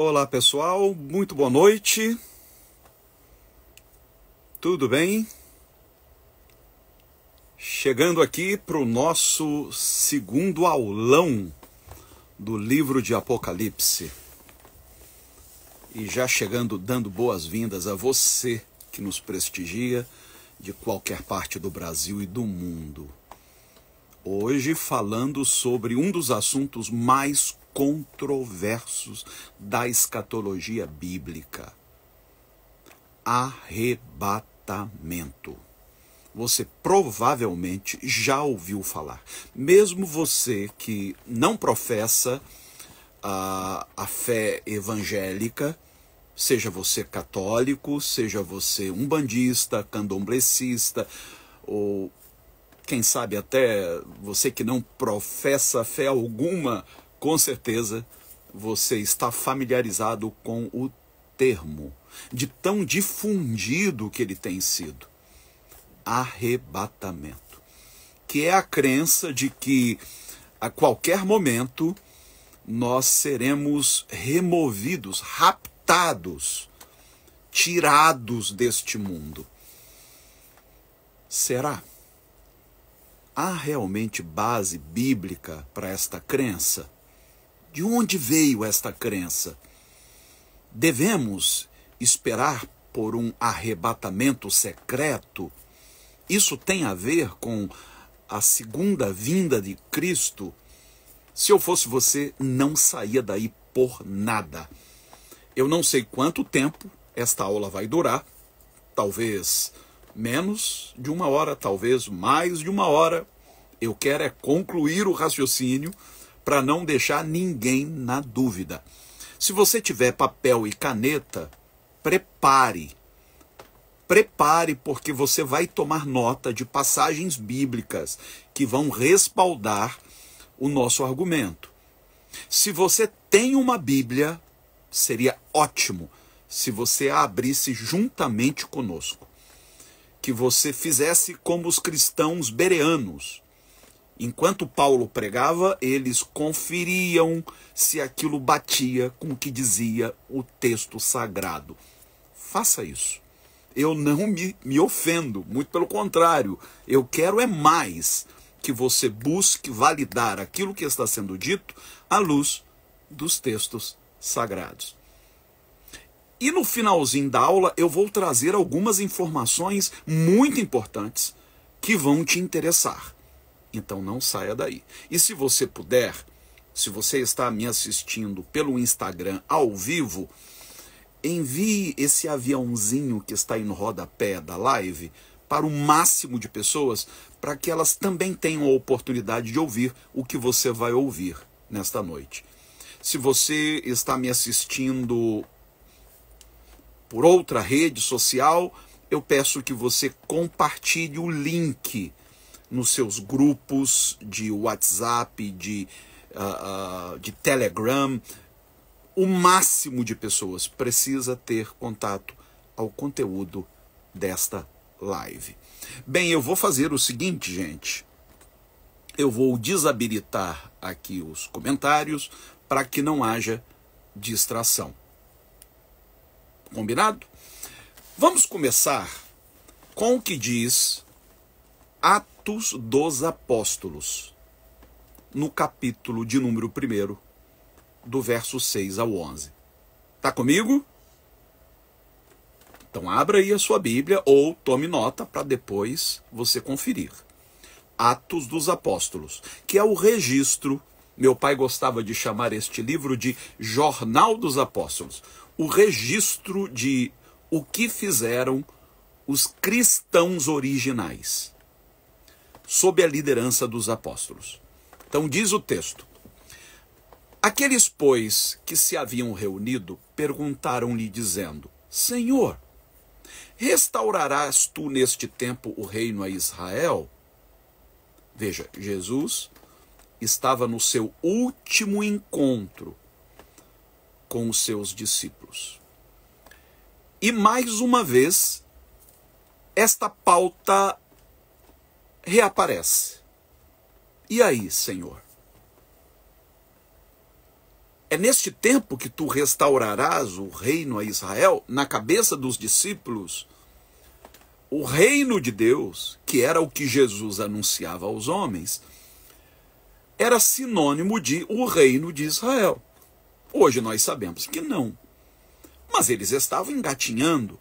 Olá pessoal, muito boa noite, tudo bem? Chegando aqui para o nosso segundo aulão do livro de Apocalipse. E já chegando dando boas-vindas a você que nos prestigia de qualquer parte do Brasil e do mundo. Hoje falando sobre um dos assuntos mais controversos da escatologia bíblica: arrebatamento. Você provavelmente já ouviu falar. Mesmo você que não professa a fé evangélica, seja você católico, seja você umbandista, candomblessista, ou quem sabe até você que não professa fé alguma, com certeza você está familiarizado com o termo, de tão difundido que ele tem sido: arrebatamento, que é a crença de que a qualquer momento nós seremos removidos, raptados, tirados deste mundo. Será? Há realmente base bíblica para esta crença? De onde veio esta crença? Devemos esperar por um arrebatamento secreto? Isso tem a ver com a segunda vinda de Cristo? Se eu fosse você, não saía daí por nada. Eu não sei quanto tempo esta aula vai durar, talvez menos de uma hora, talvez mais de uma hora. Eu quero é concluir o raciocínio para não deixar ninguém na dúvida. Se você tiver papel e caneta, prepare, porque você vai tomar nota de passagens bíblicas que vão respaldar o nosso argumento. Se você tem uma Bíblia, seria ótimo se você a abrisse juntamente conosco, que você fizesse como os cristãos bereanos. Enquanto Paulo pregava, eles conferiam se aquilo batia com o que dizia o texto sagrado. Faça isso. Eu não me ofendo, muito pelo contrário. Eu quero é mais que você busque validar aquilo que está sendo dito à luz dos textos sagrados. E no finalzinho da aula eu vou trazer algumas informações muito importantes que vão te interessar. Então não saia daí. E se você puder, se você está me assistindo pelo Instagram ao vivo, envie esse aviãozinho que está aí no rodapé da live para o máximo de pessoas, para que elas também tenham a oportunidade de ouvir o que você vai ouvir nesta noite. Se você está me assistindo por outra rede social, eu peço que você compartilhe o link nos seus grupos de WhatsApp, de Telegram. O máximo de pessoas precisa ter contato ao conteúdo desta live. Bem, eu vou fazer o seguinte, gente. Eu vou desabilitar aqui os comentários para que não haja distração. Combinado? Vamos começar com o que diz Atos dos Apóstolos, no capítulo de número 1, do verso 6 ao 11. Tá comigo? Então abra aí a sua Bíblia ou tome nota para depois você conferir. Atos dos Apóstolos, que é o registro, meu pai gostava de chamar este livro de Jornal dos Apóstolos, o registro de o que fizeram os cristãos originais, sob a liderança dos apóstolos. Então diz o texto: aqueles, pois, que se haviam reunido, perguntaram-lhe, dizendo: Senhor, restaurarás tu neste tempo o reino a Israel? Veja, Jesus estava no seu último encontro com os seus discípulos. E mais uma vez, esta pauta reaparece. E aí, Senhor? É neste tempo que tu restaurarás o reino a Israel. Na cabeça dos discípulos, o reino de Deus, que era o que Jesus anunciava aos homens, era sinônimo de o reino de Israel. Hoje nós sabemos que não. Mas eles estavam engatinhando.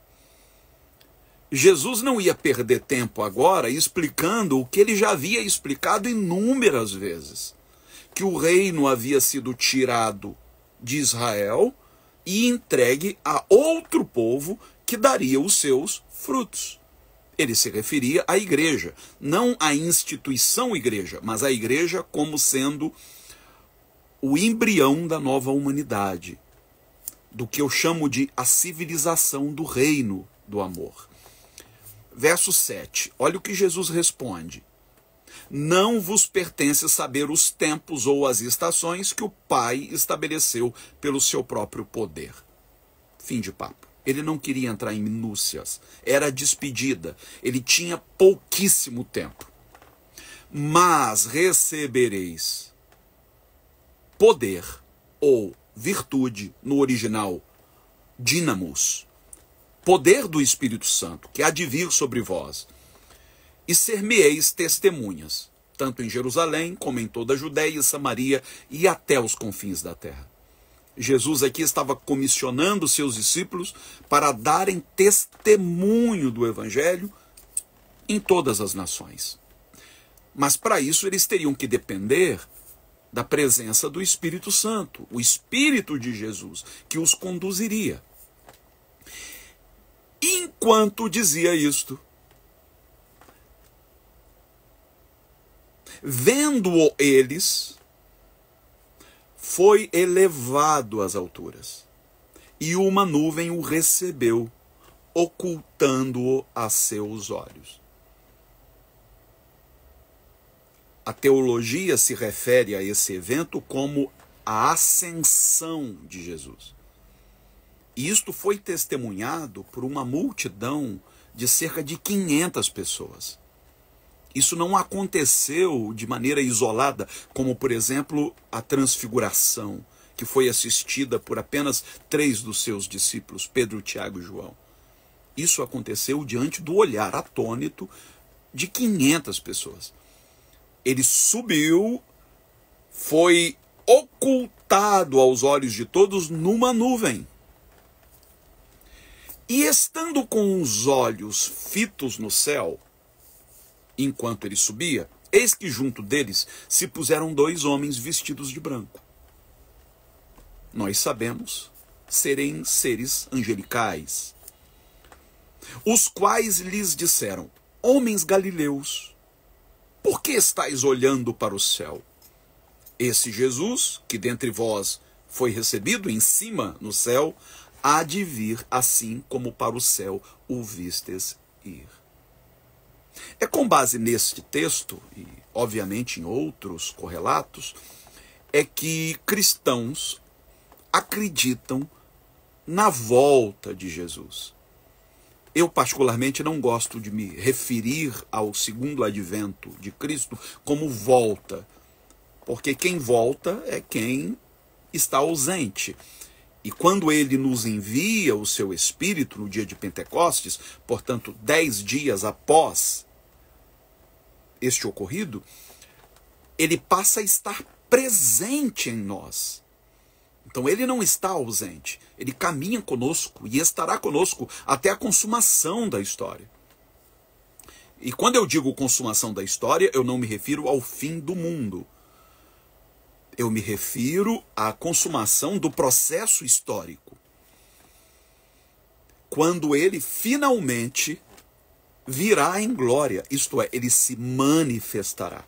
Jesus não ia perder tempo agora explicando o que ele já havia explicado inúmeras vezes. Que o reino havia sido tirado de Israel e entregue a outro povo que daria os seus frutos. Ele se referia à igreja, não à instituição igreja, mas à igreja como sendo o embrião da nova humanidade, do que eu chamo de a civilização do reino do amor. Verso 7, olha o que Jesus responde. Não vos pertence saber os tempos ou as estações que o Pai estabeleceu pelo seu próprio poder. Fim de papo. Ele não queria entrar em minúcias. Era despedida. Ele tinha pouquíssimo tempo. Mas recebereis poder ou virtude, no original, dínamos, poder do Espírito Santo, que há de vir sobre vós, e ser-me-eis testemunhas, tanto em Jerusalém, como em toda a Judéia e Samaria, e até os confins da terra. Jesus aqui estava comissionando seus discípulos para darem testemunho do Evangelho em todas as nações. Mas para isso eles teriam que depender da presença do Espírito Santo, o Espírito de Jesus, que os conduziria. Enquanto dizia isto, vendo-o eles, foi elevado às alturas, e uma nuvem o recebeu, ocultando-o a seus olhos. A teologia se refere a esse evento como a ascensão de Jesus. E isto foi testemunhado por uma multidão de cerca de 500 pessoas. Isso não aconteceu de maneira isolada, como, por exemplo, a transfiguração, que foi assistida por apenas 3 dos seus discípulos, Pedro, Tiago e João. Isso aconteceu diante do olhar atônito de 500 pessoas. Ele subiu, foi ocultado aos olhos de todos numa nuvem. E estando com os olhos fitos no céu, enquanto ele subia, eis que junto deles se puseram 2 homens vestidos de branco. Nós sabemos serem seres angelicais, os quais lhes disseram: homens galileus, por que estáis olhando para o céu? Esse Jesus, que dentre vós foi recebido em cima no céu, há de vir assim como para o céu o vistes ir. É com base neste texto, e obviamente em outros correlatos, é que cristãos acreditam na volta de Jesus. Eu particularmente não gosto de me referir ao segundo advento de Cristo como volta, porque quem volta é quem está ausente. E quando ele nos envia o seu Espírito no dia de Pentecostes, portanto 10 dias após este ocorrido, ele passa a estar presente em nós. Então ele não está ausente, ele caminha conosco e estará conosco até a consumação da história. E quando eu digo consumação da história, eu não me refiro ao fim do mundo. Eu me refiro à consumação do processo histórico. Quando ele finalmente virá em glória, isto é, ele se manifestará.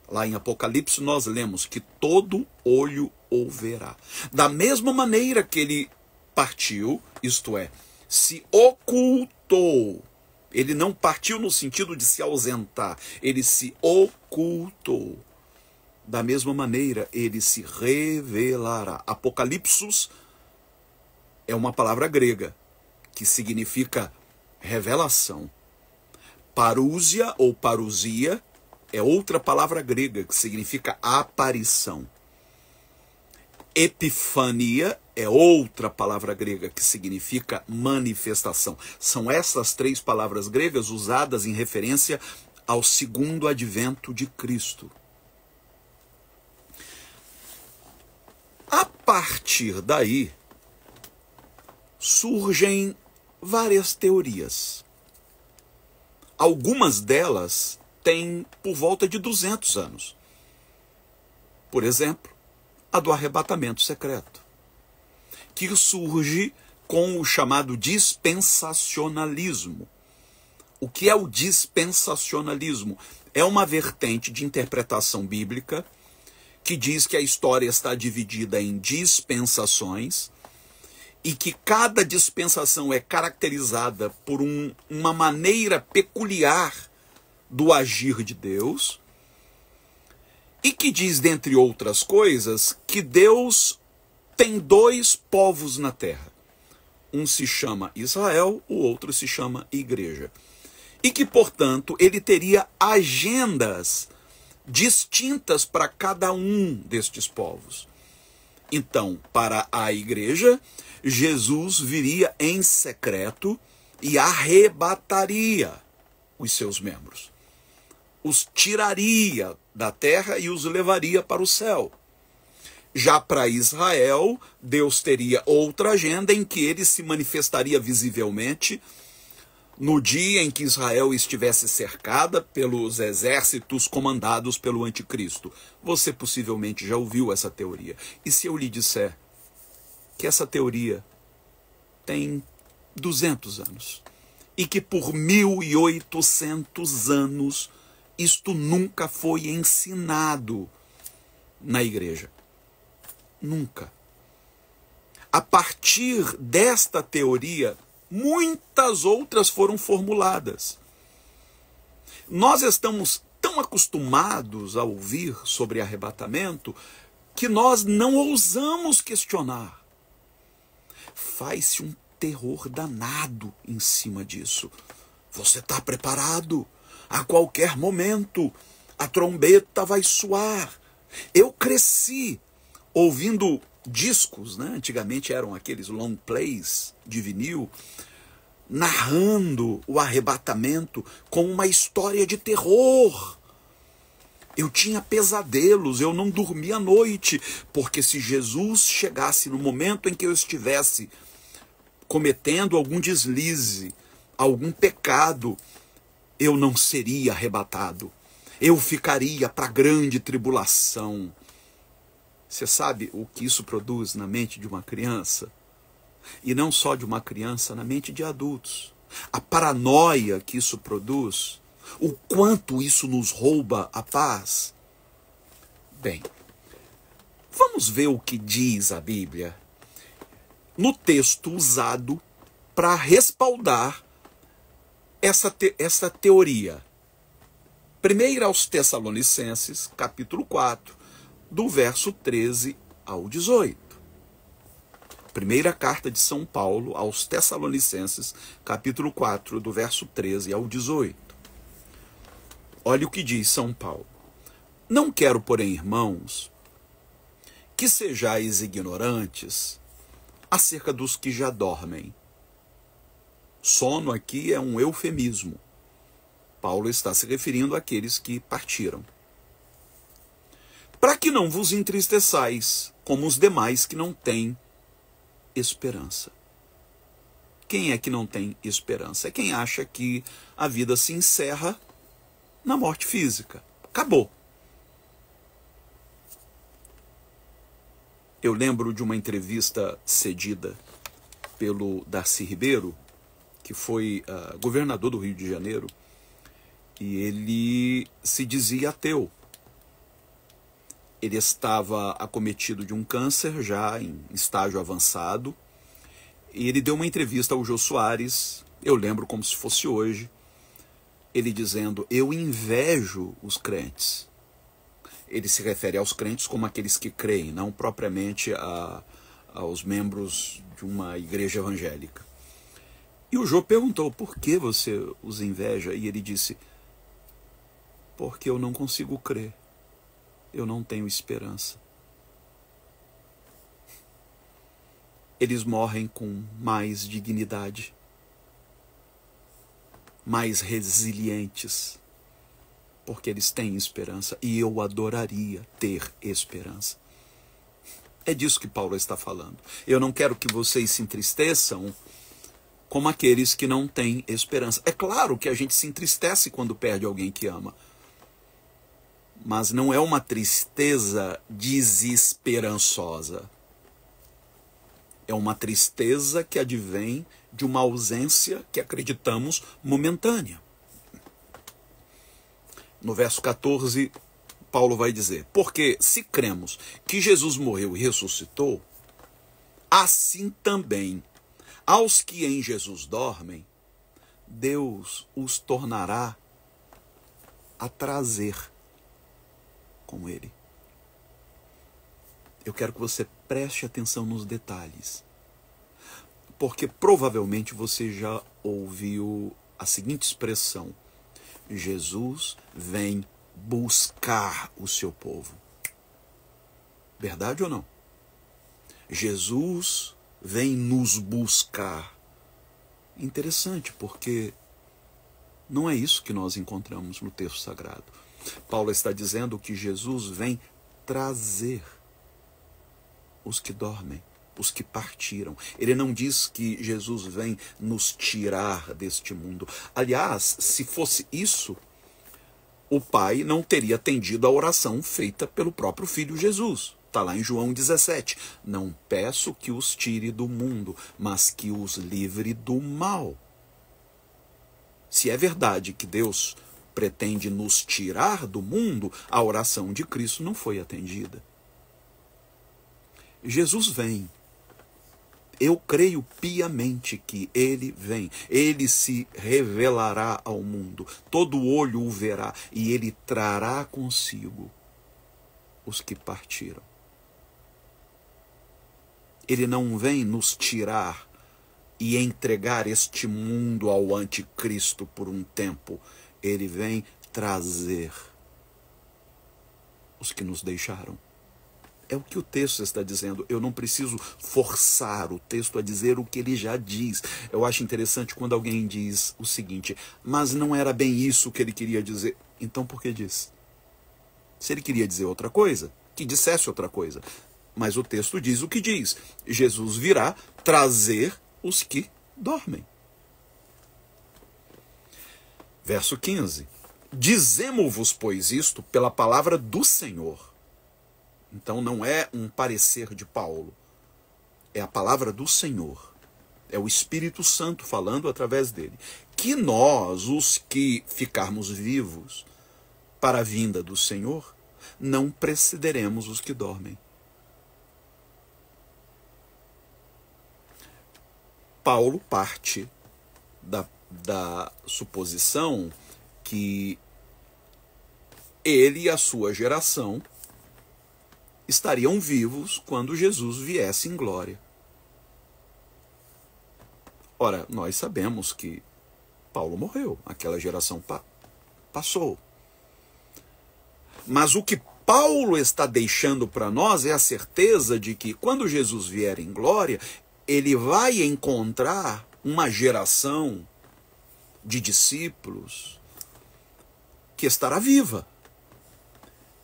Lá em Apocalipse nós lemos que todo olho o verá. Da mesma maneira que ele partiu, isto é, se ocultou. Ele não partiu no sentido de se ausentar, ele se ocultou. Da mesma maneira, ele se revelará. Apocalipsus é uma palavra grega que significa revelação. Parúsia ou parousia é outra palavra grega que significa aparição. Epifania é outra palavra grega que significa manifestação. São essas três palavras gregas usadas em referência ao segundo advento de Cristo. A partir daí, surgem várias teorias. Algumas delas têm por volta de 200 anos. Por exemplo, a do arrebatamento secreto, que surge com o chamado dispensacionalismo. O que é o dispensacionalismo? É uma vertente de interpretação bíblica que diz que a história está dividida em dispensações e que cada dispensação é caracterizada por uma maneira peculiar do agir de Deus, e que diz, dentre outras coisas, que Deus tem dois povos na terra. Um se chama Israel, o outro se chama Igreja. E que, portanto, ele teria agendas distintas para cada um destes povos. Então, para a Igreja, Jesus viria em secreto e arrebataria os seus membros. Os tiraria da terra e os levaria para o céu. Já para Israel, Deus teria outra agenda em que ele se manifestaria visivelmente no dia em que Israel estivesse cercada pelos exércitos comandados pelo anticristo. Você possivelmente já ouviu essa teoria. E se eu lhe disser que essa teoria tem 200 anos e que por 1800 anos isto nunca foi ensinado na igreja? Nunca. A partir desta teoria, muitas outras foram formuladas. Nós estamos tão acostumados a ouvir sobre arrebatamento que nós não ousamos questionar. Faz-se um terror danado em cima disso. Você está preparado? A qualquer momento a trombeta vai soar. Eu cresci ouvindo discos, né? Antigamente eram aqueles long plays de vinil, narrando o arrebatamento com uma história de terror. Eu tinha pesadelos, eu não dormia à noite, porque se Jesus chegasse no momento em que eu estivesse cometendo algum deslize, algum pecado, eu não seria arrebatado. Eu ficaria para a grande tribulação. Você sabe o que isso produz na mente de uma criança? E não só de uma criança, na mente de adultos. A paranoia que isso produz, o quanto isso nos rouba a paz. Bem, vamos ver o que diz a Bíblia no texto usado para respaldar essa teoria. Primeiro aos Tessalonicenses, capítulo 4, do verso 13 ao 18. Primeira carta de São Paulo aos Tessalonicenses, capítulo 4, do verso 13 ao 18. Olha o que diz São Paulo. Não quero, porém, irmãos, que sejais ignorantes acerca dos que já dormem. Sono aqui é um eufemismo. Paulo está se referindo àqueles que partiram. Para que não vos entristeçais, como os demais que não têm esperança. Quem é que não tem esperança? É quem acha que a vida se encerra na morte física. Acabou. Eu lembro de uma entrevista cedida pelo Darcy Ribeiro, que foi governador do Rio de Janeiro, e ele se dizia ateu. Ele estava acometido de um câncer, já em estágio avançado, e ele deu uma entrevista ao Jô Soares, eu lembro como se fosse hoje, ele dizendo: eu invejo os crentes. Ele se refere aos crentes como aqueles que creem, não propriamente aos membros de uma igreja evangélica. E o Jô perguntou: por que você os inveja? E ele disse: porque eu não consigo crer. Eu não tenho esperança. eles morrem com mais dignidade, mais resilientes, porque eles têm esperança, e eu adoraria ter esperança. É disso que Paulo está falando. Eu não quero que vocês se entristeçam como aqueles que não têm esperança. É claro que a gente se entristece quando perde alguém que ama, mas não é uma tristeza desesperançosa. É uma tristeza que advém de uma ausência que acreditamos momentânea. No verso 14, Paulo vai dizer: porque se cremos que Jesus morreu e ressuscitou, assim também aos que em Jesus dormem, Deus os tornará a trazer com ele. Eu quero que você preste atenção nos detalhes, porque provavelmente você já ouviu a seguinte expressão: Jesus vem buscar o seu povo. Verdade ou não? Jesus vem nos buscar. Interessante, porque não é isso que nós encontramos no texto sagrado. Paulo está dizendo que Jesus vem trazer os que dormem, os que partiram. Ele não diz que Jesus vem nos tirar deste mundo. Aliás, se fosse isso, o Pai não teria atendido a oração feita pelo próprio Filho Jesus. Está lá em João 17. Não peço que os tire do mundo, mas que os livre do mal. Se é verdade que Deus pretende nos tirar do mundo, a oração de Cristo não foi atendida. Jesus vem. Eu creio piamente que ele vem. Ele se revelará ao mundo. Todo olho o verá e ele trará consigo os que partiram. Ele não vem nos tirar e entregar este mundo ao anticristo por um tempo. Ele vem trazer os que nos deixaram. É o que o texto está dizendo. Eu não preciso forçar o texto a dizer o que ele já diz. Eu acho interessante quando alguém diz o seguinte: mas não era bem isso que ele queria dizer. Então por que diz? Se ele queria dizer outra coisa, que dissesse outra coisa. Mas o texto diz o que diz. Jesus virá trazer os que dormem. Verso 15. Dizemo-vos, pois, isto pela palavra do Senhor. Então não é um parecer de Paulo. É a palavra do Senhor. É o Espírito Santo falando através dele. Que nós, os que ficarmos vivos para a vinda do Senhor, não precederemos os que dormem. Paulo parte da suposição que ele e a sua geração estariam vivos quando Jesus viesse em glória. Ora, nós sabemos que Paulo morreu, aquela geração passou. Mas o que Paulo está deixando para nós é a certeza de que quando Jesus vier em glória, ele vai encontrar uma geração de discípulos que estará viva.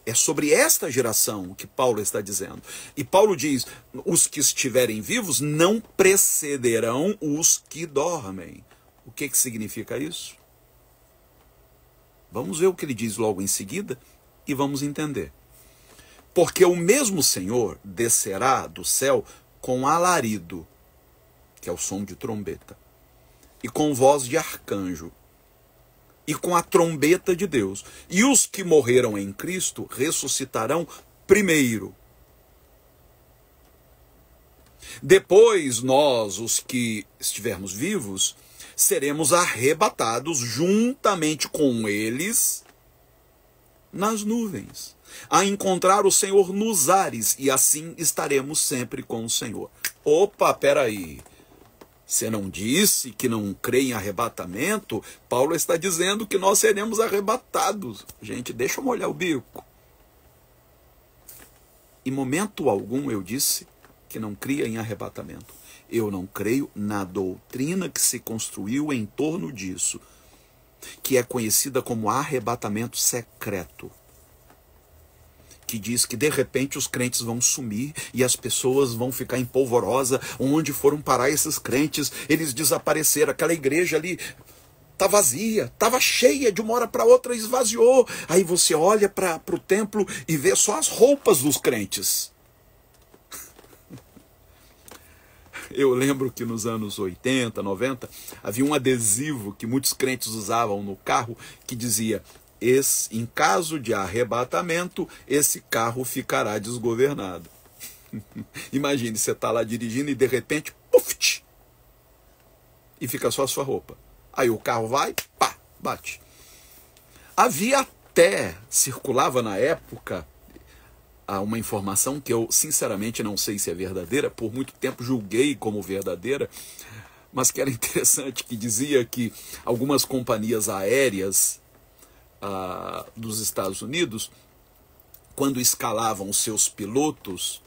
É sobre esta geração que Paulo está dizendo. E Paulo diz: os que estiverem vivos não precederão os que dormem. O que significa isso? Vamos ver o que ele diz logo em seguida e vamos entender. Porque o mesmo Senhor descerá do céu com alarido, que é o som de trombeta, e com voz de arcanjo, e com a trombeta de Deus. E os que morreram em Cristo ressuscitarão primeiro. Depois nós, os que estivermos vivos, seremos arrebatados juntamente com eles nas nuvens, a encontrar o Senhor nos ares, e assim estaremos sempre com o Senhor. Opa, peraí. Você não disse que não crê em arrebatamento? Paulo está dizendo que nós seremos arrebatados. Gente, deixa eu molhar o bico. Em momento algum eu disse que não cria em arrebatamento. Eu não creio na doutrina que se construiu em torno disso, que é conhecida como arrebatamento secreto, que diz que de repente os crentes vão sumir e as pessoas vão ficar em polvorosa. Onde foram parar esses crentes? Eles desapareceram. Aquela igreja ali tá vazia, estava cheia, de uma hora para outra esvaziou. Aí você olha para o templo e vê só as roupas dos crentes. Eu lembro que nos anos 80, 90, havia um adesivo que muitos crentes usavam no carro que dizia: em caso de arrebatamento, esse carro ficará desgovernado. Imagine, você está lá dirigindo e de repente, puf, e fica só a sua roupa. Aí o carro vai, pá, bate. Havia até, circulava na época, uma informação que eu sinceramente não sei se é verdadeira, por muito tempo julguei como verdadeira, mas que era interessante, que dizia que algumas companhias aéreas dos Estados Unidos, quando escalavam os seus pilotos,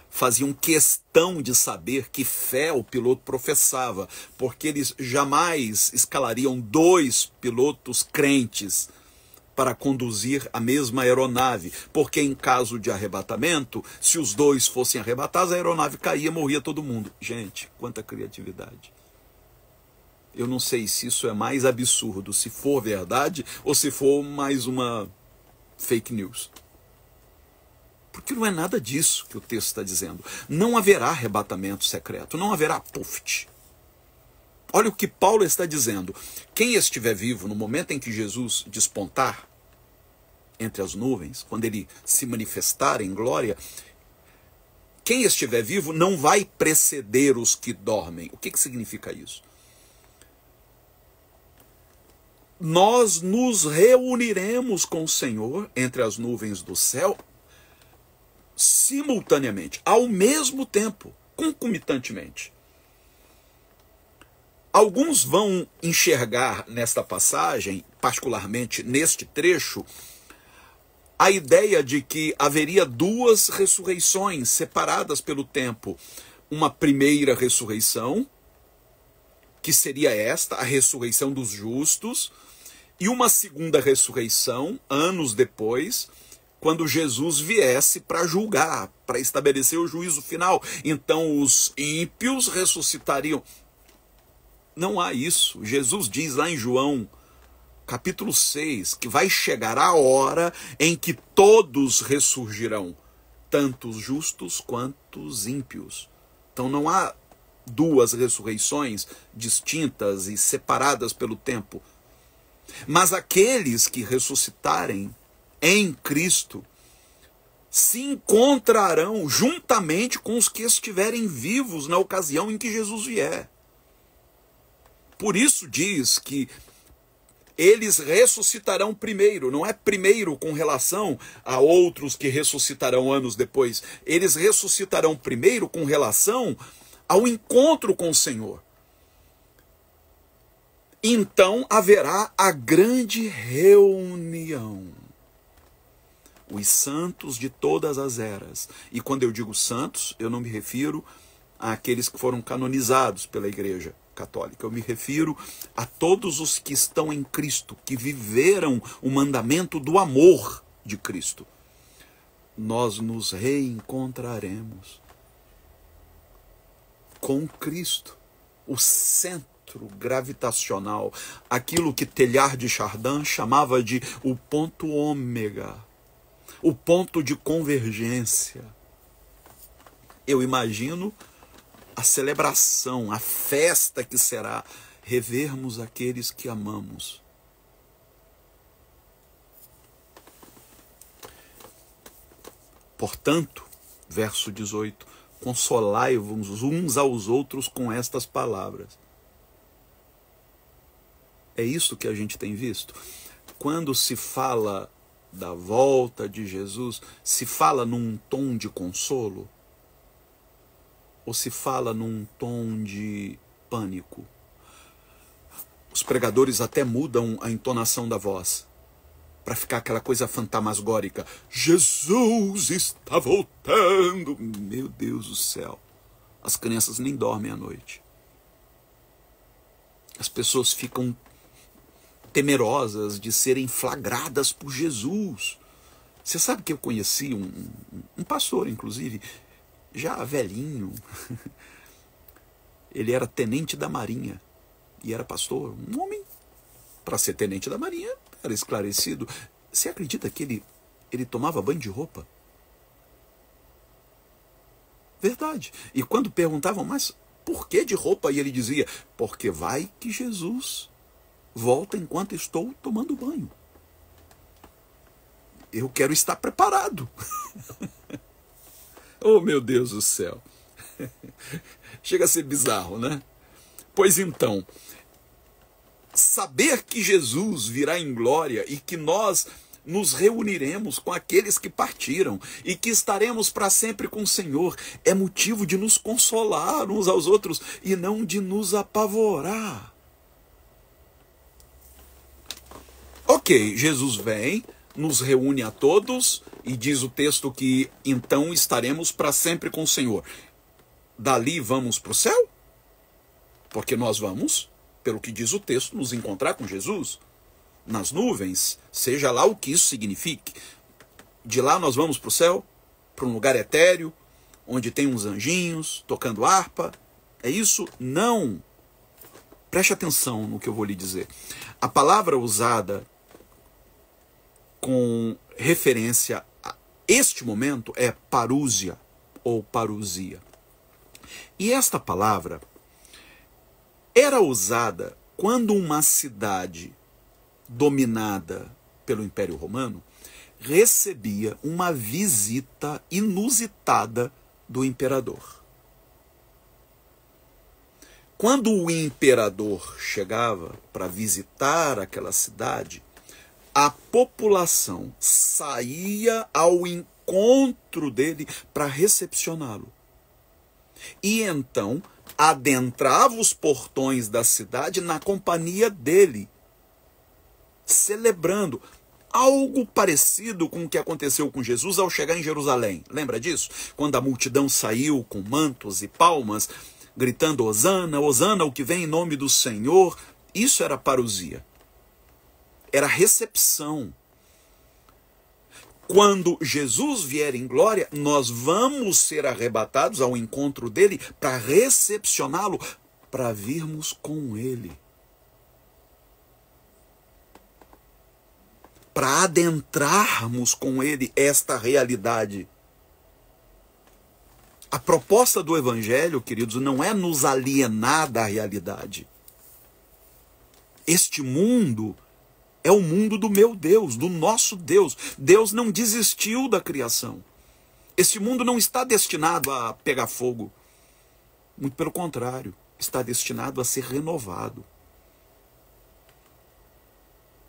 faziam questão de saber que fé o piloto professava, porque eles jamais escalariam 2 pilotos crentes para conduzir a mesma aeronave, porque em caso de arrebatamento, se os 2 fossem arrebatados, a aeronave caía, morria todo mundo. Gente, quanta criatividade. Eu não sei se isso é mais absurdo, se for verdade, ou se for mais uma fake news. Porque não é nada disso que o texto está dizendo. Não haverá arrebatamento secreto, não haverá pufft. Olha o que Paulo está dizendo. Quem estiver vivo no momento em que Jesus despontar entre as nuvens, quando ele se manifestar em glória, quem estiver vivo não vai preceder os que dormem. O que significa isso? Nós nos reuniremos com o Senhor entre as nuvens do céu simultaneamente, ao mesmo tempo, concomitantemente. Alguns vão enxergar nesta passagem, particularmente neste trecho, a ideia de que haveria 2 ressurreições separadas pelo tempo. Uma primeira ressurreição, que seria esta, a ressurreição dos justos, e uma segunda ressurreição, anos depois, quando Jesus viesse para julgar, para estabelecer o juízo final. Então os ímpios ressuscitariam. Não há isso. Jesus diz lá em João, capítulo 6, que vai chegar a hora em que todos ressurgirão, tanto os justos quanto os ímpios. Então não há 2 ressurreições distintas e separadas pelo tempo. Mas aqueles que ressuscitarem em Cristo se encontrarão juntamente com os que estiverem vivos na ocasião em que Jesus vier. Por isso diz que eles ressuscitarão primeiro, não é primeiro com relação a outros que ressuscitarão anos depois. Eles ressuscitarão primeiro com relação ao encontro com o Senhor. Então haverá a grande reunião. Os santos de todas as eras. E quando eu digo santos, eu não me refiro àqueles que foram canonizados pela Igreja Católica. Eu me refiro a todos os que estão em Cristo, que viveram o mandamento do amor de Cristo. Nós nos reencontraremos com Cristo, o centro gravitacional, aquilo que Teilhard de Chardin chamava de o ponto ômega, o ponto de convergência. Eu imagino a celebração, a festa que será revermos aqueles que amamos. Portanto, verso 18, consolai-vos uns aos outros com estas palavras. É isso que a gente tem visto. Quando se fala da volta de Jesus, se fala num tom de consolo? Ou se fala num tom de pânico? Os pregadores até mudam a entonação da voz, para ficar aquela coisa fantasmagórica. Jesus está voltando. Meu Deus do céu. As crianças nem dormem à noite. As pessoas ficam temerosas de serem flagradas por Jesus. Você sabe que eu conheci um pastor, inclusive, já velhinho. Ele era tenente da Marinha e era pastor. Um homem, para ser tenente da Marinha, era esclarecido. Você acredita que ele tomava banho de roupa? Verdade. E quando perguntavam, mas por que de roupa? E ele dizia, porque vai que Jesus volta enquanto estou tomando banho. Eu quero estar preparado. Oh, meu Deus do céu. Chega a ser bizarro, né? Pois então, saber que Jesus virá em glória e que nós nos reuniremos com aqueles que partiram e que estaremos para sempre com o Senhor é motivo de nos consolar uns aos outros e não de nos apavorar. Ok, Jesus vem, nos reúne a todos e diz o texto que então estaremos para sempre com o Senhor. Dali vamos para o céu? Porque nós vamos, pelo que diz o texto, nos encontrar com Jesus nas nuvens, seja lá o que isso signifique. De lá nós vamos para o céu, para um lugar etéreo, onde tem uns anjinhos tocando harpa. É isso? Não. Preste atenção no que eu vou lhe dizer. A palavra usada com referência a este momento é parúsia ou parousia. E esta palavra era usada quando uma cidade dominada pelo Império Romano recebia uma visita inusitada do imperador. Quando o imperador chegava para visitar aquela cidade, a população saía ao encontro dele para recepcioná-lo. E então adentrava os portões da cidade na companhia dele, celebrando algo parecido com o que aconteceu com Jesus ao chegar em Jerusalém. Lembra disso? Quando a multidão saiu com mantos e palmas, gritando Hosana, Hosana, o que vem em nome do Senhor. Isso era parousia. Era recepção. Quando Jesus vier em glória, nós vamos ser arrebatados ao encontro dele para recepcioná-lo, para virmos com ele. Para adentrarmos com ele esta realidade. A proposta do Evangelho, queridos, não é nos alienar da realidade. Este mundo é o mundo do meu Deus, do nosso Deus. Deus não desistiu da criação. Este mundo não está destinado a pegar fogo. Muito pelo contrário, está destinado a ser renovado.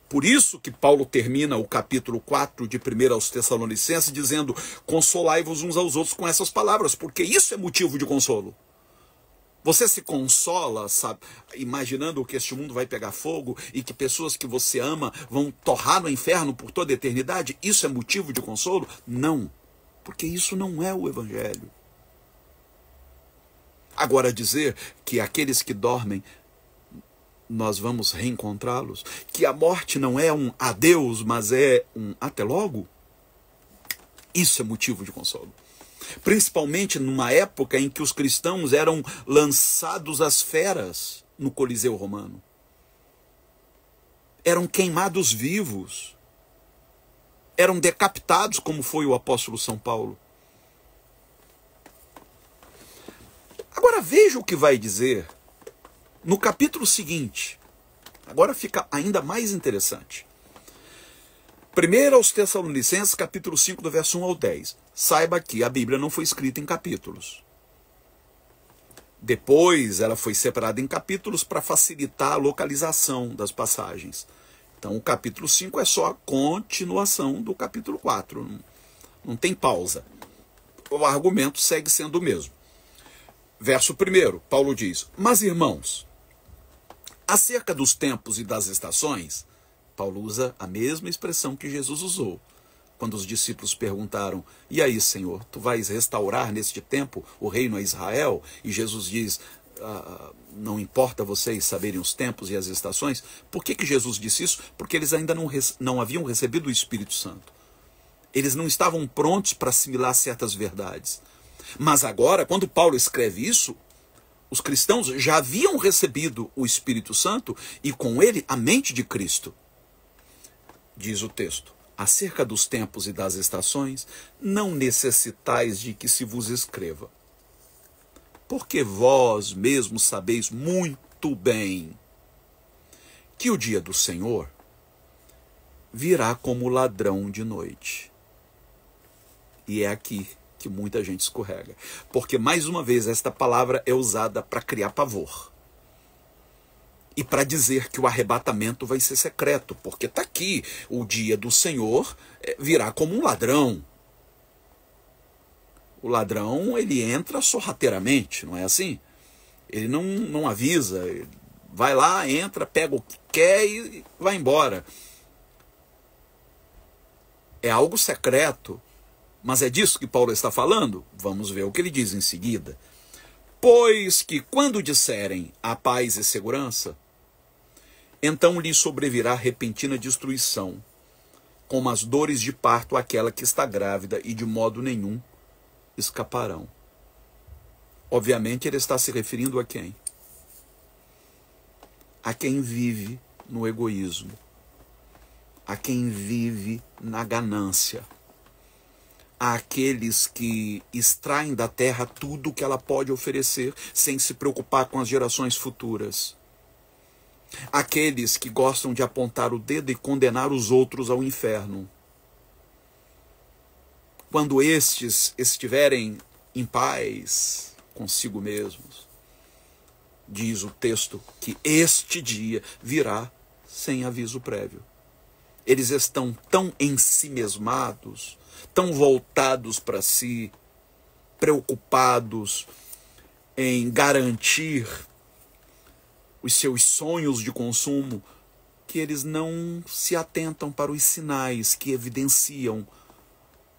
Por isso que Paulo termina o capítulo 4 de 1 aos Tessalonicenses dizendo: consolai-vos uns aos outros com essas palavras, porque isso é motivo de consolo. Você se consola, sabe, imaginando que este mundo vai pegar fogo e que pessoas que você ama vão torrar no inferno por toda a eternidade? Isso é motivo de consolo? Não, porque isso não é o Evangelho. Agora dizer que aqueles que dormem, nós vamos reencontrá-los, que a morte não é um adeus, mas é um até logo, isso é motivo de consolo. Principalmente numa época em que os cristãos eram lançados às feras no Coliseu Romano. Eram queimados vivos. Eram decapitados, como foi o apóstolo São Paulo. Agora veja o que vai dizer no capítulo seguinte. Agora fica ainda mais interessante. 1 aos Tessalonicenses, capítulo 5, do verso 1 ao 10. Saiba que a Bíblia não foi escrita em capítulos. Depois ela foi separada em capítulos para facilitar a localização das passagens. Então o capítulo 5 é só a continuação do capítulo 4. Não tem pausa. O argumento segue sendo o mesmo. Verso 1, Paulo diz: mas irmãos, acerca dos tempos e das estações, Paulo usa a mesma expressão que Jesus usou quando os discípulos perguntaram: e aí, Senhor, tu vais restaurar neste tempo o reino a Israel? E Jesus diz: não importa vocês saberem os tempos e as estações. Por que Jesus disse isso? Porque eles ainda não haviam recebido o Espírito Santo. Eles não estavam prontos para assimilar certas verdades. Mas agora, quando Paulo escreve isso, os cristãos já haviam recebido o Espírito Santo e com ele a mente de Cristo. Diz o texto: acerca dos tempos e das estações, não necessitais de que se vos escreva, porque vós mesmos sabeis muito bem que o dia do Senhor virá como ladrão de noite. E é aqui que muita gente escorrega, porque mais uma vez esta palavra é usada para criar pavor e para dizer que o arrebatamento vai ser secreto, porque está aqui: o dia do Senhor virá como um ladrão. O ladrão, ele entra sorrateiramente, não é assim? Ele não avisa, ele vai lá, entra, pega o que quer e vai embora. É algo secreto, mas é disso que Paulo está falando? Vamos ver o que ele diz em seguida. Pois que quando disserem a paz e segurança, então lhe sobrevirá repentina destruição, como as dores de parto àquela que está grávida, e de modo nenhum escaparão. Obviamente ele está se referindo a quem? A quem vive no egoísmo, a quem vive na ganância, àqueles que extraem da terra tudo o que ela pode oferecer sem se preocupar com as gerações futuras. Aqueles que gostam de apontar o dedo e condenar os outros ao inferno. Quando estes estiverem em paz consigo mesmos, diz o texto que este dia virá sem aviso prévio. Eles estão tão ensimesmados, tão voltados para si, preocupados em garantir os seus sonhos de consumo, que eles não se atentam para os sinais que evidenciam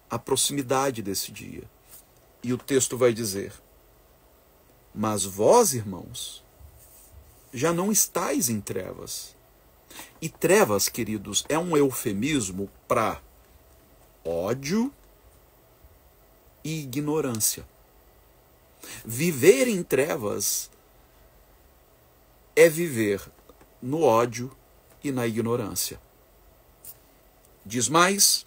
a proximidade desse dia. E o texto vai dizer: mas vós, irmãos, já não estáis em trevas. E trevas, queridos, é um eufemismo para ódio e ignorância. Viver em trevas é viver no ódio e na ignorância. Diz mais: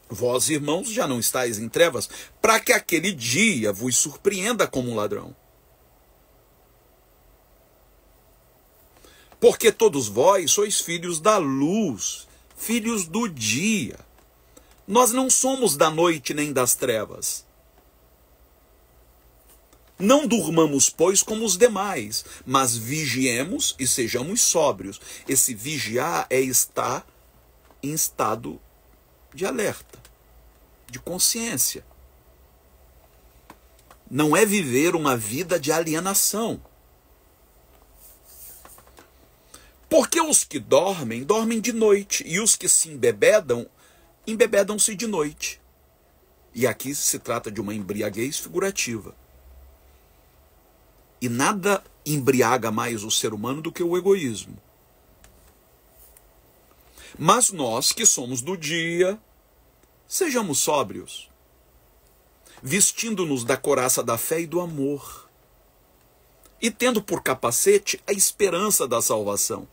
vós, irmãos, já não estáis em trevas, para que aquele dia vos surpreenda como um ladrão. Porque todos vós sois filhos da luz, filhos do dia. Nós não somos da noite nem das trevas. Não durmamos, pois, como os demais, mas vigiemos e sejamos sóbrios. Esse vigiar é estar em estado de alerta, de consciência. Não é viver uma vida de alienação. Porque os que dormem, dormem de noite, e os que se embebedam, embebedam-se de noite. E aqui se trata de uma embriaguez figurativa. E nada embriaga mais o ser humano do que o egoísmo. Mas nós que somos do dia, sejamos sóbrios, vestindo-nos da couraça da fé e do amor, e tendo por capacete a esperança da salvação.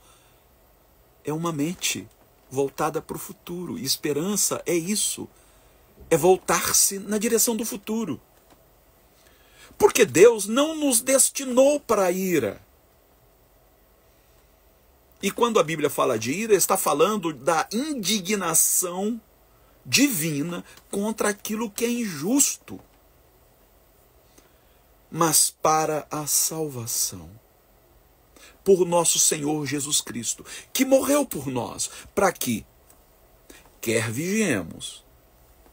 É uma mente voltada para o futuro. E esperança é isso. É voltar-se na direção do futuro. Porque Deus não nos destinou para a ira. E quando a Bíblia fala de ira, está falando da indignação divina contra aquilo que é injusto. Mas para a salvação. Por nosso Senhor Jesus Cristo, que morreu por nós, para que, quer vigiemos,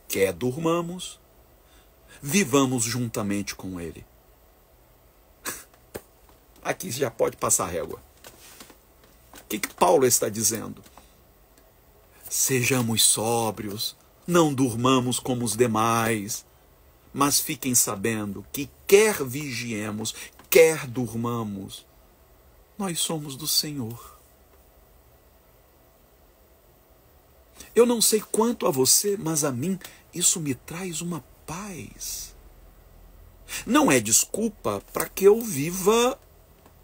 quer durmamos, vivamos juntamente com Ele. Aqui já pode passar a régua. O que Paulo está dizendo? Sejamos sóbrios, Não durmamos como os demais, mas fiquem sabendo que quer vigiemos, quer durmamos, nós somos do Senhor. Eu não sei quanto a você, mas a mim isso me traz uma paz. Não é desculpa para que eu viva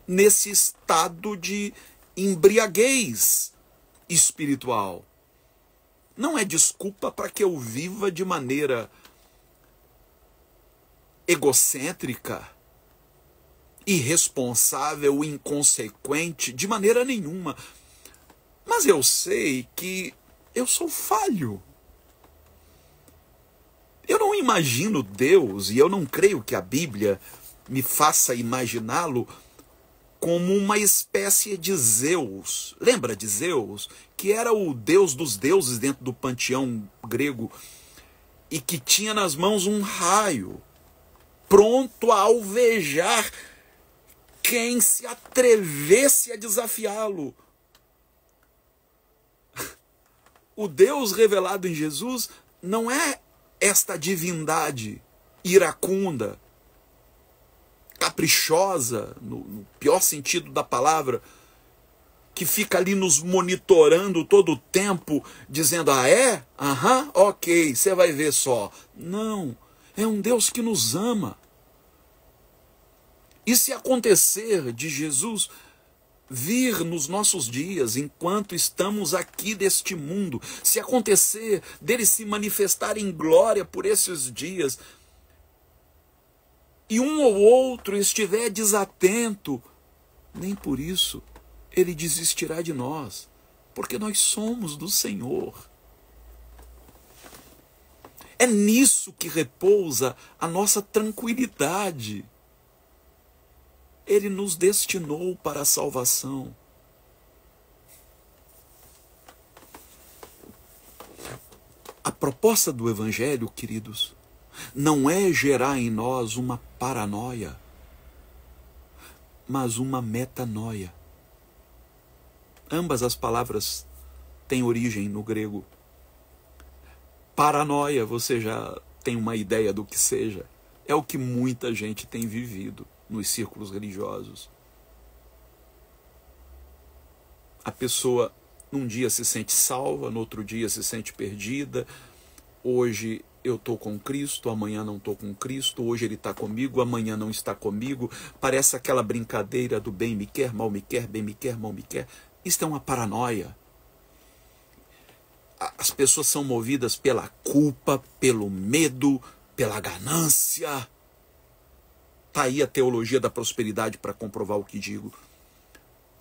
nesse estado de embriaguez espiritual. Não é desculpa para que eu viva de maneira egocêntrica, irresponsável, inconsequente, de maneira nenhuma. Mas eu sei que eu sou falho. Eu não imagino Deus, e eu não creio que a Bíblia me faça imaginá-lo como uma espécie de Zeus. Lembra de Zeus? Que era o deus dos deuses dentro do panteão grego e que tinha nas mãos um raio, pronto a alvejar quem se atrevesse a desafiá-lo. O Deus revelado em Jesus não é esta divindade iracunda, caprichosa, no pior sentido da palavra, que fica ali nos monitorando todo o tempo, dizendo, ah é? Aham, ok, você vai ver só. Não, é um Deus que nos ama. E se acontecer de Jesus vir nos nossos dias, enquanto estamos aqui deste mundo, se acontecer dele se manifestar em glória por esses dias, e um ou outro estiver desatento, nem por isso ele desistirá de nós, porque nós somos do Senhor. É nisso que repousa a nossa tranquilidade. Ele nos destinou para a salvação. A proposta do Evangelho, queridos, não é gerar em nós uma paranoia, mas uma metanoia. Ambas as palavras têm origem no grego. Paranoia, você já tem uma ideia do que seja. É o que muita gente tem vivido nos círculos religiosos. A pessoa num dia se sente salva, no outro dia se sente perdida. Hoje eu estou com Cristo, amanhã não estou com Cristo. Hoje Ele está comigo, amanhã não está comigo. Parece aquela brincadeira do bem me quer, mal me quer, bem me quer, mal me quer. Isso é uma paranoia. As pessoas são movidas pela culpa, pelo medo, pela ganância. Está aí a teologia da prosperidade para comprovar o que digo.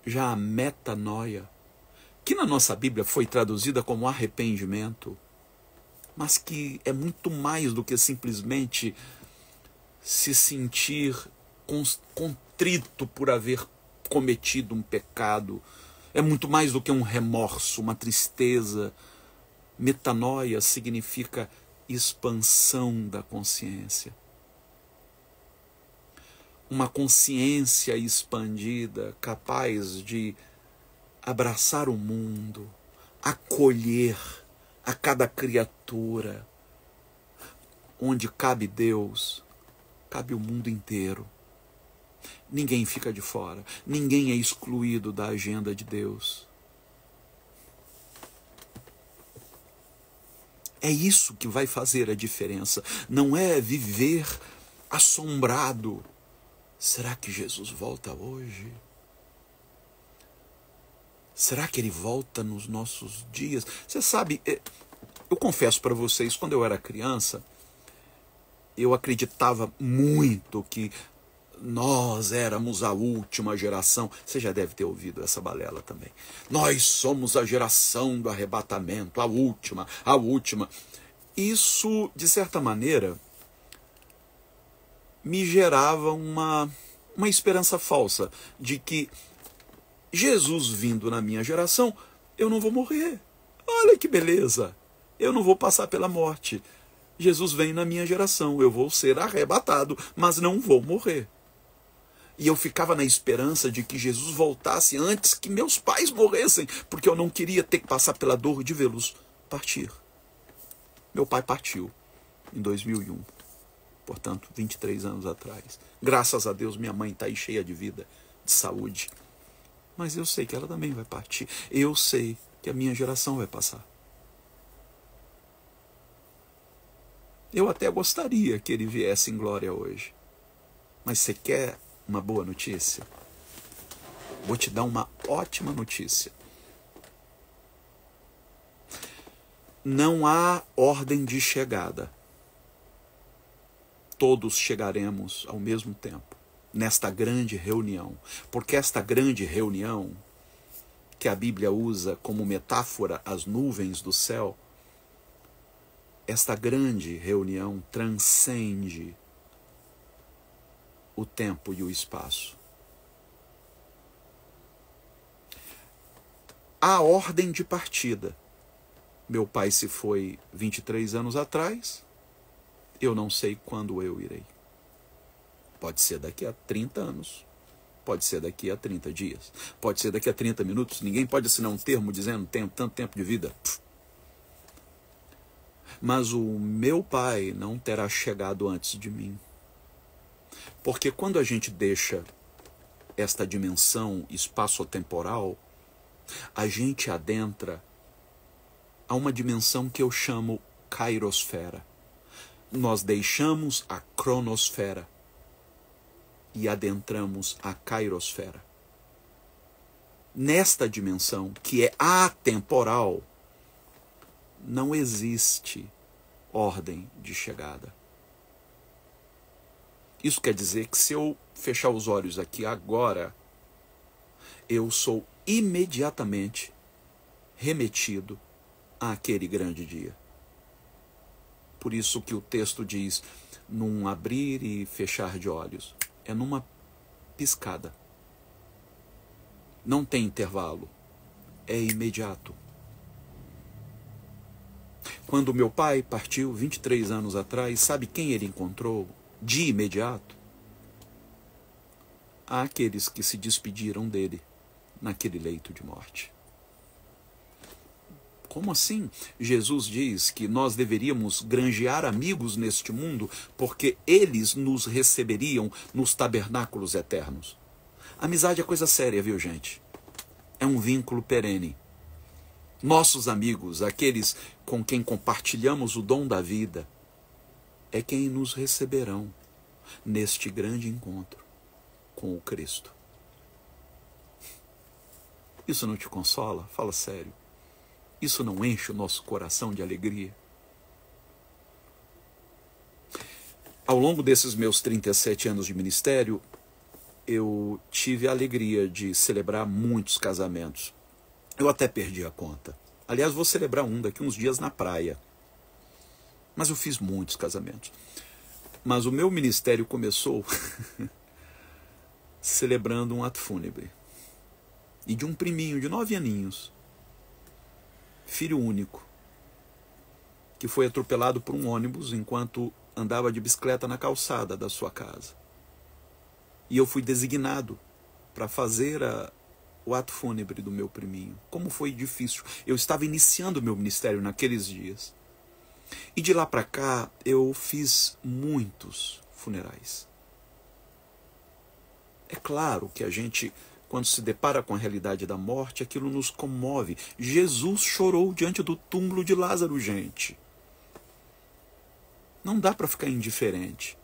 Já a metanoia, que na nossa Bíblia foi traduzida como arrependimento, mas que é muito mais do que simplesmente se sentir contrito por haver cometido um pecado. É muito mais do que um remorso, uma tristeza. Metanoia significa expansão da consciência. Uma consciência expandida, capaz de abraçar o mundo, acolher a cada criatura. Onde cabe Deus, cabe o mundo inteiro. Ninguém fica de fora, ninguém é excluído da agenda de Deus. É isso que vai fazer a diferença. Não é viver assombrado. Será que Jesus volta hoje? Será que Ele volta nos nossos dias? Você sabe, eu confesso para vocês, quando eu era criança, eu acreditava muito que nós éramos a última geração. Você já deve ter ouvido essa balela também. Nós somos a geração do arrebatamento, a última, a última. Isso, de certa maneira, me gerava uma esperança falsa de que Jesus vindo na minha geração, eu não vou morrer. Olha que beleza! Eu não vou passar pela morte. Jesus vem na minha geração, eu vou ser arrebatado, mas não vou morrer. E eu ficava na esperança de que Jesus voltasse antes que meus pais morressem, porque eu não queria ter que passar pela dor de vê-los partir. Meu pai partiu em 2001, portanto, 23 anos atrás. Graças a Deus, minha mãe está aí cheia de vida, de saúde. Mas eu sei que ela também vai partir. Eu sei que a minha geração vai passar. Eu até gostaria que ele viesse em glória hoje. Mas você quer uma boa notícia? Vou te dar uma ótima notícia. Não há ordem de chegada. Todos chegaremos ao mesmo tempo, nesta grande reunião. Porque esta grande reunião, que a Bíblia usa como metáfora as nuvens do céu, esta grande reunião transcende o tempo e o espaço. A ordem de partida. Meu pai se foi 23 anos atrás. Eu não sei quando eu irei. Pode ser daqui a 30 anos. Pode ser daqui a 30 dias. Pode ser daqui a 30 minutos. Ninguém pode assinar um termo dizendo tenho tanto tempo de vida. Mas o meu pai não terá chegado antes de mim. Porque quando a gente deixa esta dimensão espaço-temporal, a gente adentra a uma dimensão que eu chamo kairosfera. Nós deixamos a cronosfera e adentramos a kairosfera. Nesta dimensão, que é atemporal, não existe ordem de chegada. Isso quer dizer que se eu fechar os olhos aqui agora, eu sou imediatamente remetido àquele grande dia. Por isso que o texto diz, num abrir e fechar de olhos. É numa piscada. Não tem intervalo. É imediato. Quando meu pai partiu 23 anos atrás, sabe quem ele encontrou de imediato? Aqueles que se despediram dele naquele leito de morte. Como assim? Jesus diz que nós deveríamos granjear amigos neste mundo porque eles nos receberiam nos tabernáculos eternos. Amizade é coisa séria, viu, gente? É um vínculo perene. Nossos amigos, aqueles com quem compartilhamos o dom da vida, é quem nos receberão neste grande encontro com o Cristo. Isso não te consola? Fala sério. Isso não enche o nosso coração de alegria? Ao longo desses meus 37 anos de ministério, eu tive a alegria de celebrar muitos casamentos. Eu até perdi a conta. Aliás, vou celebrar um daqui uns dias na praia. Mas eu fiz muitos casamentos. Mas o meu ministério começou celebrando um ato fúnebre. E de um priminho de 9 aninhos, filho único, que foi atropelado por um ônibus enquanto andava de bicicleta na calçada da sua casa. E eu fui designado para fazer o ato fúnebre do meu priminho. Como foi difícil. Eu estava iniciando o meu ministério naqueles dias. E de lá para cá, eu fiz muitos funerais. É claro que a gente, quando se depara com a realidade da morte, aquilo nos comove. Jesus chorou diante do túmulo de Lázaro, gente. Não dá para ficar indiferente.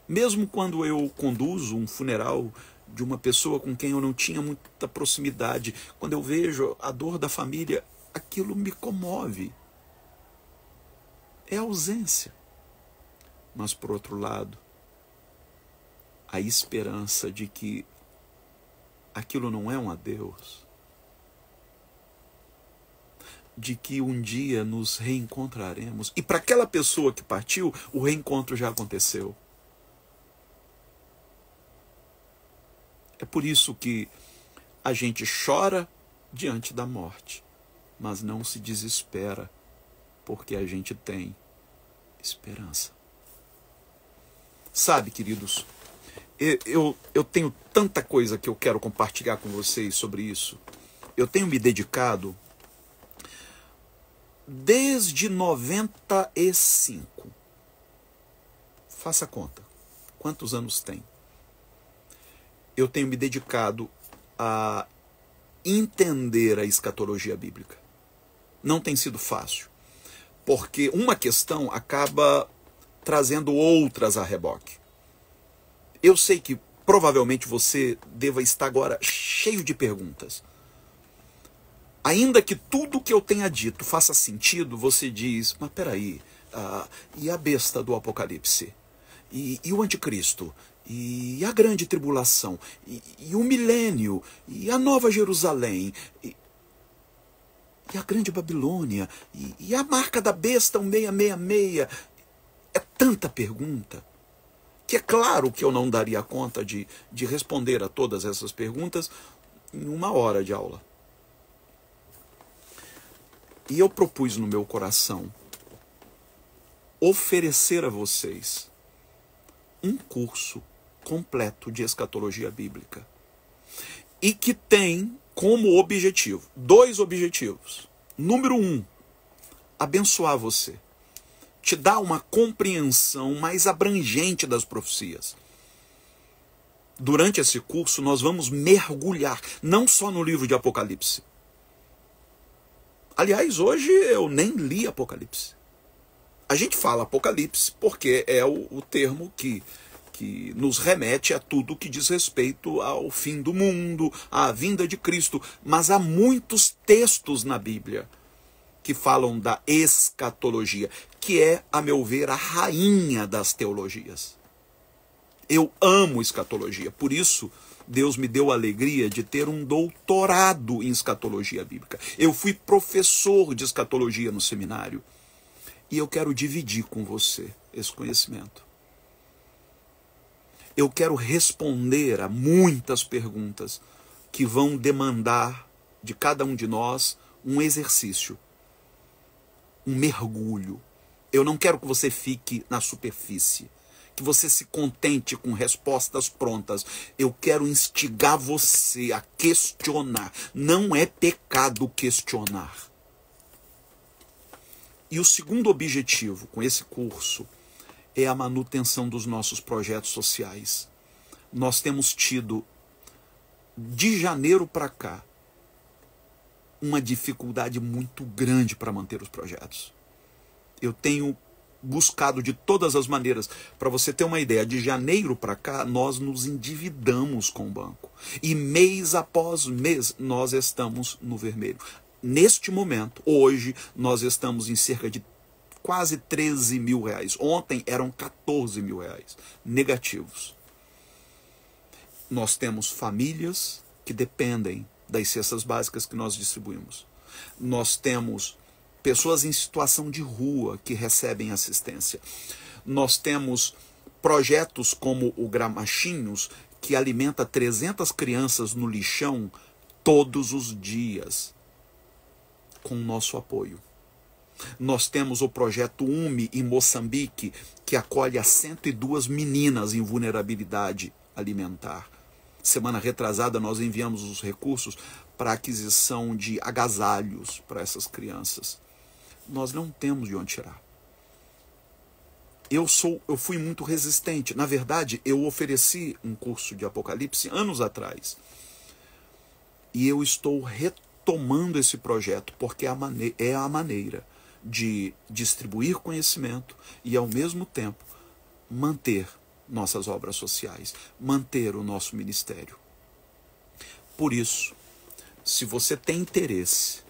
Mesmo quando eu conduzo um funeral de uma pessoa com quem eu não tinha muita proximidade, quando eu vejo a dor da família, aquilo me comove. É ausência. Mas, por outro lado, a esperança de que aquilo não é um adeus, de que um dia nos reencontraremos. E para aquela pessoa que partiu, o reencontro já aconteceu. É por isso que a gente chora diante da morte, mas não se desespera, porque a gente tem esperança. Sabe, queridos, eu tenho tanta coisa que eu quero compartilhar com vocês sobre isso. Eu tenho me dedicado desde 95. Faça a conta. Quantos anos tem? Eu tenho me dedicado a entender a escatologia bíblica. Não tem sido fácil, porque uma questão acaba trazendo outras a reboque. Eu sei que provavelmente você deva estar agora cheio de perguntas. Ainda que tudo que eu tenha dito faça sentido, você diz, mas peraí, e a besta do Apocalipse? E o anticristo? E a grande tribulação? E o milênio? E a Nova Jerusalém? E a grande Babilônia? E a marca da besta, o 666? É tanta pergunta que é claro que eu não daria conta de responder a todas essas perguntas em 1 hora de aula. E eu propus no meu coração oferecer a vocês um curso completo de escatologia bíblica. E que tem como objetivo, 2 objetivos. Número 1, abençoar você. Te dar uma compreensão mais abrangente das profecias. Durante esse curso nós vamos mergulhar, não só no livro de Apocalipse. Aliás, hoje eu nem li Apocalipse. A gente fala Apocalipse porque é o termo que nos remete a tudo que diz respeito ao fim do mundo, à vinda de Cristo. Mas há muitos textos na Bíblia que falam da escatologia, que é, a meu ver, a rainha das teologias. Eu amo escatologia, por isso Deus me deu a alegria de ter um doutorado em escatologia bíblica. Eu fui professor de escatologia no seminário e eu quero dividir com você esse conhecimento. Eu quero responder a muitas perguntas que vão demandar de cada um de nós um exercício, um mergulho. Eu não quero que você fique na superfície, que você se contente com respostas prontas. Eu quero instigar você a questionar. Não é pecado questionar. E o segundo objetivo com esse curso é a manutenção dos nossos projetos sociais. Nós temos tido, de janeiro para cá, uma dificuldade muito grande para manter os projetos. Eu tenho buscado de todas as maneiras. Para você ter uma ideia, de janeiro para cá, nós nos endividamos com o banco. E mês após mês, nós estamos no vermelho. Neste momento, hoje, nós estamos em cerca de quase 13 mil reais. Ontem eram 14 mil reais negativos. Nós temos famílias que dependem das cestas básicas que nós distribuímos. Nós temos pessoas em situação de rua que recebem assistência. Nós temos projetos como o Gramachinhos, que alimenta 300 crianças no lixão todos os dias, com o nosso apoio. Nós temos o projeto UME em Moçambique, que acolhe a 102 meninas em vulnerabilidade alimentar. Semana retrasada nós enviamos os recursos para a aquisição de agasalhos para essas crianças. Nós não temos de onde tirar. Eu fui muito resistente. Na verdade, eu ofereci um curso de Apocalipse anos atrás. E eu estou retomando esse projeto, porque é a maneira de distribuir conhecimento e, ao mesmo tempo, manter nossas obras sociais, manter o nosso ministério. Por isso, se você tem interesse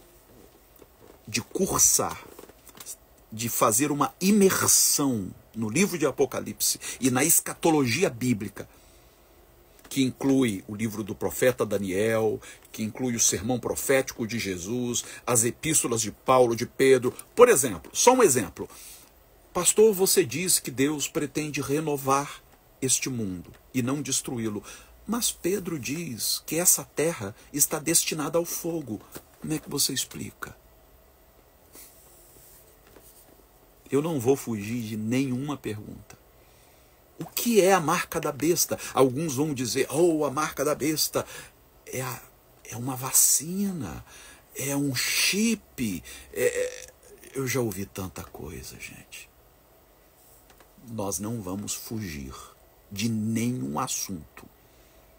de cursar, de fazer uma imersão no livro de Apocalipse e na escatologia bíblica, que inclui o livro do profeta Daniel, que inclui o sermão profético de Jesus, as epístolas de Paulo, de Pedro. Por exemplo, só um exemplo. Pastor, você diz que Deus pretende renovar este mundo e não destruí-lo. Mas Pedro diz que essa terra está destinada ao fogo. Como é que você explica? Eu não vou fugir de nenhuma pergunta. O que é a marca da besta? Alguns vão dizer, a marca da besta é uma vacina, é um chip, Eu já ouvi tanta coisa, gente. Nós não vamos fugir de nenhum assunto.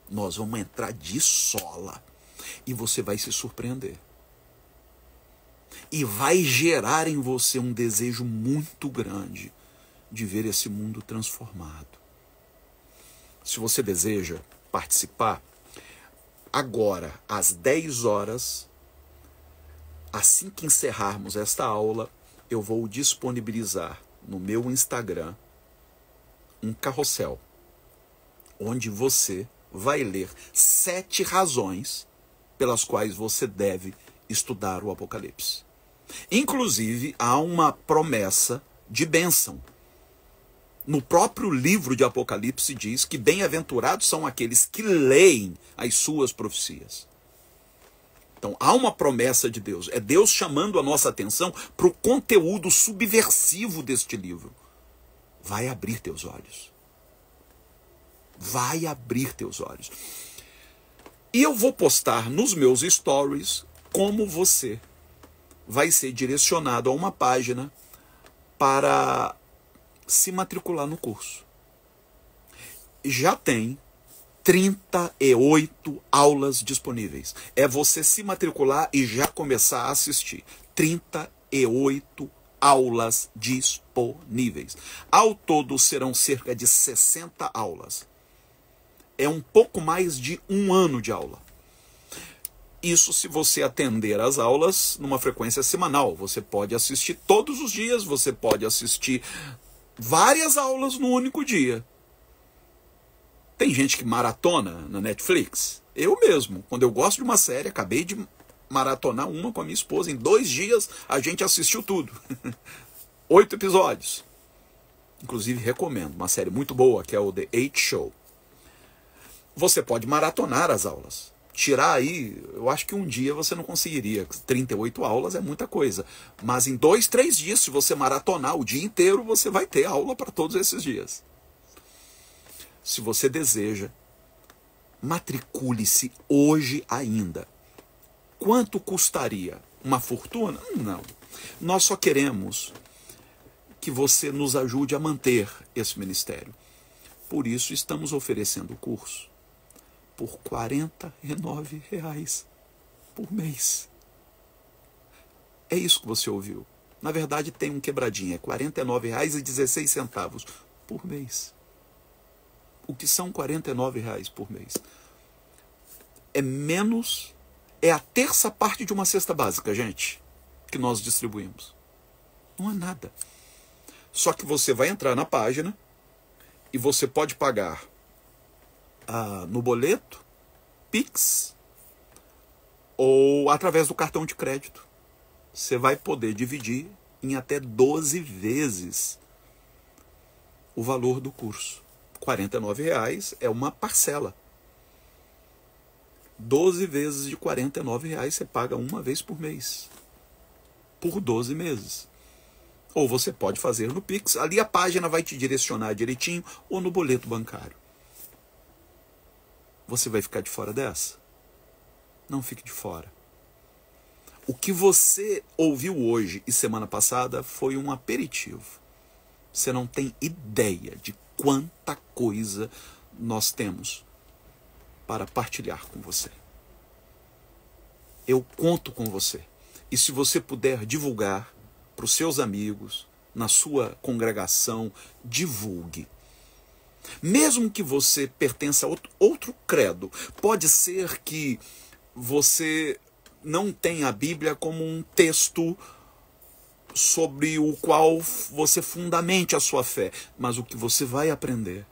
Nós vamos entrar de sola. E você vai se surpreender. E vai gerar em você um desejo muito grande de ver esse mundo transformado. Se você deseja participar, agora, às 10 horas, assim que encerrarmos esta aula, eu vou disponibilizar no meu Instagram um carrossel, onde você vai ler 7 razões pelas quais você deve estudar o Apocalipse. Inclusive, há uma promessa de bênção. No próprio livro de Apocalipse diz que bem-aventurados são aqueles que leem as suas profecias. Então, há uma promessa de Deus. É Deus chamando a nossa atenção para o conteúdo subversivo deste livro. Vai abrir teus olhos. Vai abrir teus olhos. E eu vou postar nos meus stories como você vai ser direcionado a uma página para se matricular no curso. Já tem 38 aulas disponíveis. É você se matricular e já começar a assistir. 38 aulas disponíveis. Ao todo serão cerca de 60 aulas. É um pouco mais de um ano de aula. Isso se você atender às aulas numa frequência semanal. Você pode assistir todos os dias, você pode assistir várias aulas no único dia. Tem gente que maratona na Netflix. Eu mesmo, quando eu gosto de uma série, acabei de maratonar uma com a minha esposa. Em 2 dias a gente assistiu tudo. 8 episódios. Inclusive recomendo, uma série muito boa, que é o The 8 Show. Você pode maratonar as aulas. Tirar aí, eu acho que um dia você não conseguiria. 38 aulas é muita coisa. Mas em 2, 3 dias, se você maratonar o dia inteiro, você vai ter aula para todos esses dias. Se você deseja, matricule-se hoje ainda. Quanto custaria? Uma fortuna? Não. Nós só queremos que você nos ajude a manter esse ministério. Por isso estamos oferecendo o curso por R$ 49,00 por mês. É isso que você ouviu. Na verdade tem um quebradinho, é R$ 49,16 por mês. O que são R$ 49,00 por mês? É menos, é a terça parte de uma cesta básica, gente, que nós distribuímos. Não é nada. Só que você vai entrar na página e você pode pagar no boleto, Pix, ou através do cartão de crédito. Você vai poder dividir em até 12 vezes o valor do curso. R$ 49,00 é uma parcela. 12 vezes de R$ 49,00 você paga uma vez por mês. Por 12 meses. Ou você pode fazer no Pix. Ali a página vai te direcionar direitinho, ou no boleto bancário. Você vai ficar de fora dessa? Não fique de fora. O que você ouviu hoje e semana passada foi um aperitivo. Você não tem ideia de quanta coisa nós temos para partilhar com você. Eu conto com você. E se você puder divulgar para os seus amigos, na sua congregação, divulgue. Mesmo que você pertença a outro credo, pode ser que você não tenha a Bíblia como um texto sobre o qual você fundamente a sua fé, mas o que você vai aprender,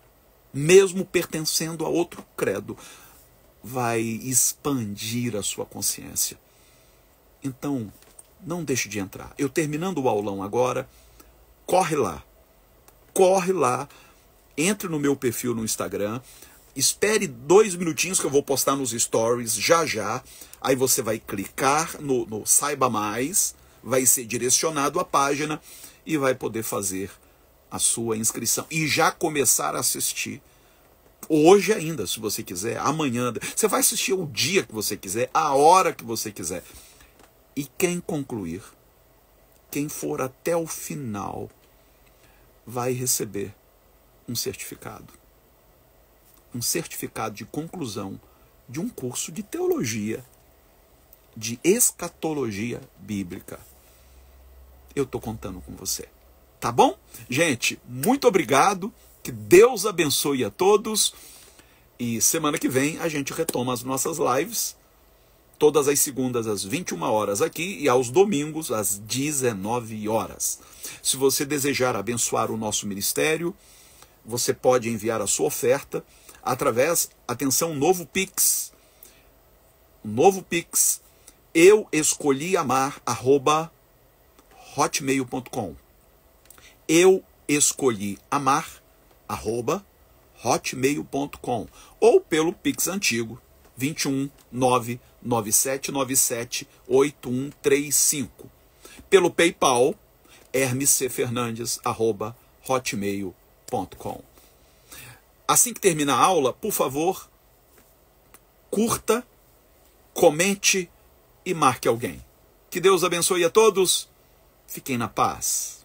mesmo pertencendo a outro credo, vai expandir a sua consciência. Então, não deixe de entrar. Eu terminando o aulão agora, corre lá, entre no meu perfil no Instagram, espere 2 minutinhos que eu vou postar nos stories já, aí você vai clicar no Saiba Mais, vai ser direcionado à página e vai poder fazer a sua inscrição e já começar a assistir. Hoje ainda, se você quiser, amanhã, você vai assistir o dia que você quiser, a hora que você quiser. E quem concluir quem for até o final vai receber um certificado. Um certificado de conclusão de um curso de teologia, de escatologia bíblica. Eu estou contando com você. Tá bom? Gente, muito obrigado. Que Deus abençoe a todos. E semana que vem a gente retoma as nossas lives. Todas as segundas às 21 horas aqui e aos domingos às 19 horas. Se você desejar abençoar o nosso ministério, você pode enviar a sua oferta através, atenção, novo Pix. Novo Pix, euescolhiamar@hotmail.com. euescolhiamar@hotmail.com. Ou pelo Pix antigo, 21 99797 8135. Pelo PayPal, hermescfernandes@hotmail.com. Assim que terminar a aula, por favor, curta, comente e marque alguém. Que Deus abençoe a todos. Fiquem na paz.